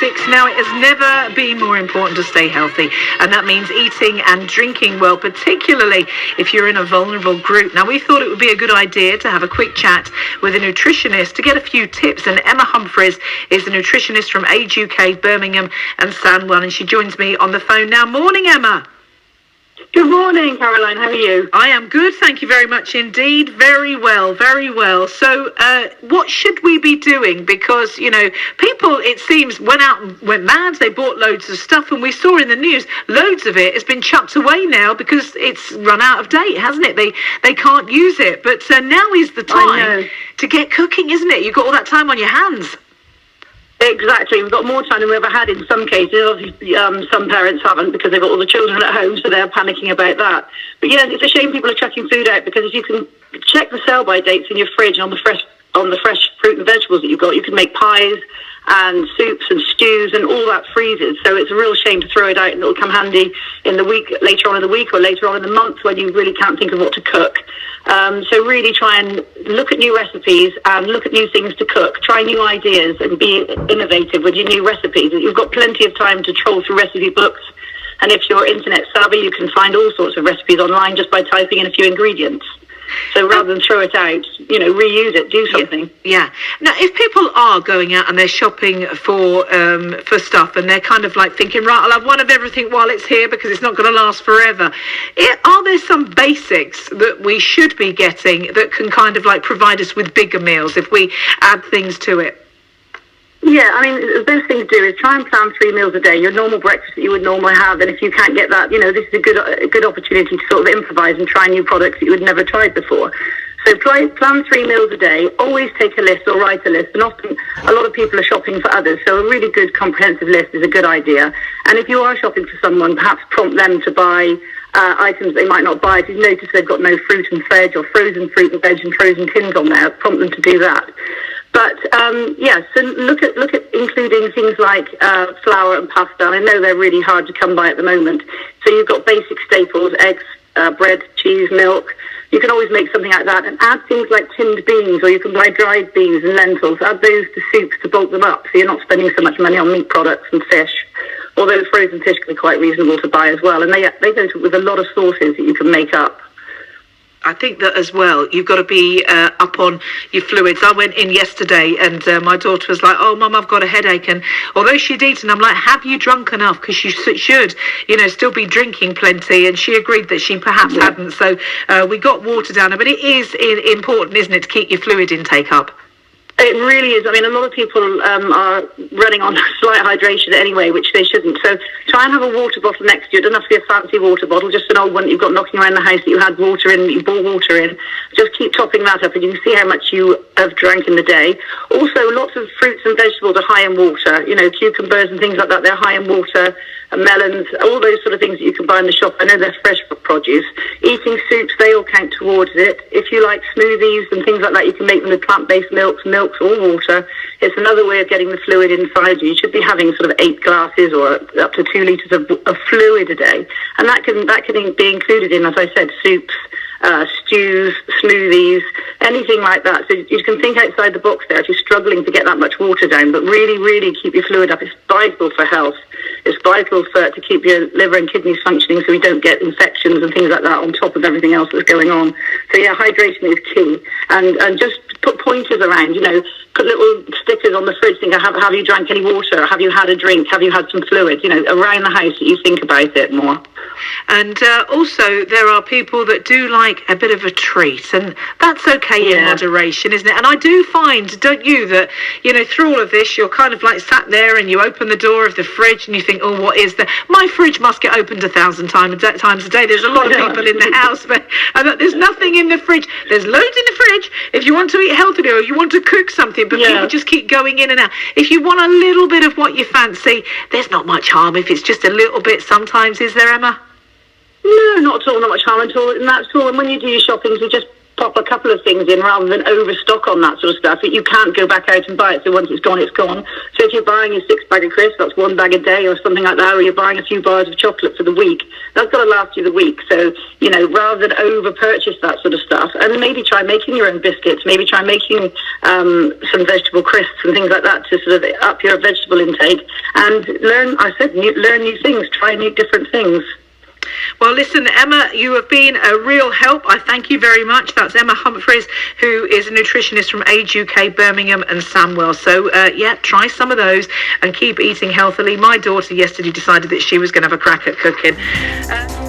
basics. Now, it has never been more important to stay healthy, and that means eating and drinking well, particularly if you're in a vulnerable group. Now, we thought it would be a good idea to have a quick chat with a nutritionist to get a few tips, and Emma Humphreys is a nutritionist from Age UK, Birmingham and Sandwell, and she joins me on the phone now. Morning, Emma. Good morning, Caroline. How are you? I am good, thank you very much indeed. Very well, very well. So what should we be doing? Because, you know, people, it seems, went out and went mad. They bought loads of stuff, and we saw in the news, loads of it has been chucked away now because it's run out of date, hasn't it? They can't use it. But now is the time to get cooking, isn't it? You've got all that time on your hands. Exactly. We've got more time than we ever had in some cases. Obviously, some parents haven't because they've got all the children at home, so they're panicking about that. But yeah, it's a shame people are chucking food out, because if you can check the sell-by dates in your fridge on the fresh fruit and vegetables that you've got, you can make pies and soups and stews, and all that freezes. So it's a real shame to throw it out, and it'll come handy in the week, later on in the week or later on in the month when you really can't think of what to cook. So really try and look at new recipes and look at new things to cook. Try new ideas and be innovative with your new recipes. You've got plenty of time to troll through recipe books, and if you're internet savvy, you can find all sorts of recipes online just by typing in a few ingredients. So rather than throw it out, you know, reuse it, do something. Yeah. Now, if people are going out and they're shopping for stuff, and they're kind of like thinking, right, I'll have one of everything while it's here because it's not going to last forever. Are there some basics that we should be getting that can kind of like provide us with bigger meals if we add things to it? Yeah, I mean, the best thing to do is try and plan 3 meals a day, your normal breakfast that you would normally have. And if you can't get that, you know, this is a good opportunity to sort of improvise and try new products that you would never tried before. So plan 3 meals a day, always take a list or write a list. And often a lot of people are shopping for others, so a really good comprehensive list is a good idea. And if you are shopping for someone, perhaps prompt them to buy items they might not buy. If you've noticed they've got no fruit and veg or frozen fruit and veg and frozen tins on there, prompt them to do that. But so look at including things like flour and pasta. I know they're really hard to come by at the moment. So you've got basic staples: eggs, bread, cheese, milk. You can always make something like that, and add things like tinned beans, or you can buy dried beans and lentils. Add those to soups to bulk them up, so you're not spending so much money on meat products and fish. Although frozen fish can be quite reasonable to buy as well, and they go with a lot of sauces that you can make up. I think that as well, you've got to be up on your fluids. I went in yesterday and my daughter was like, oh, Mum, I've got a headache. And although she'd eaten, I'm like, have you drunk enough? Because you should, you know, still be drinking plenty. And she agreed that she perhaps hadn't. So we got water down her. But it is important, isn't it, to keep your fluid intake up? It really is. I mean, a lot of people are running on slight hydration anyway, which they shouldn't. So try and have a water bottle next to you. It doesn't have to be a fancy water bottle, just an old one that you've got knocking around the house that you had water in, that you bought water in. Just keep topping that up, and you can see how much you have drank in the day. Also, lots of fruits and vegetables are high in water. You know, cucumbers and things like that, they're high in water. Melons, all those sort of things that you can buy in the shop. I know they're fresh produce. Eating soups, they all count towards it. If you like smoothies and things like that, you can make them with plant-based milks or water. It's another way of getting the fluid inside you. You should be having sort of 8 glasses or up to 2 litres of fluid a day. And that can be included in, as I said, soups, stews, smoothies, anything like that. So you can think outside the box there if you're struggling to get that much water down, but really, really keep your fluid up. It's vital for health. It's vital to keep your liver and kidneys functioning so we don't get infections and things like that on top of everything else that's going on. So yeah, hydration is key. And just put pointers around, you know, put little stickers on the fridge, think, have you drank any water? Have you had a drink? Have you had some fluid? You know, around the house that you think about it more. And also, there are people that do like a bit of a treat, and that's okay in moderation, isn't it? And I do find, don't you, that, you know, through all of this, you're kind of like sat there and you open the door of the fridge and you think, oh, what is there? My fridge must get opened 1,000 times a day. There's a lot of people in the house, but there's nothing in the fridge. There's loads in the fridge if you want to eat healthily or you want to cook something, but people just keep going in and out. If you want a little bit of what you fancy, there's not much harm if it's just a little bit sometimes, is there, Emma? No, not at all, not much harm at all, and that's all. And when you do your shopping, you just pop a couple of things in rather than overstock on that sort of stuff. You can't go back out and buy it, so once it's gone, it's gone. So if you're buying a 6-bag of crisps, that's 1 bag a day or something like that, or you're buying a few bars of chocolate for the week, that's got to last you the week. So, rather than over-purchase that sort of stuff, and maybe try making your own biscuits, maybe try making some vegetable crisps and things like that to sort of up your vegetable intake, and learn new things, try new different things. Well, listen, Emma, you have been a real help. I thank you very much. That's Emma Humphreys, who is a nutritionist from Age UK, Birmingham and Sandwell. So, try some of those and keep eating healthily. My daughter yesterday decided that she was going to have a crack at cooking.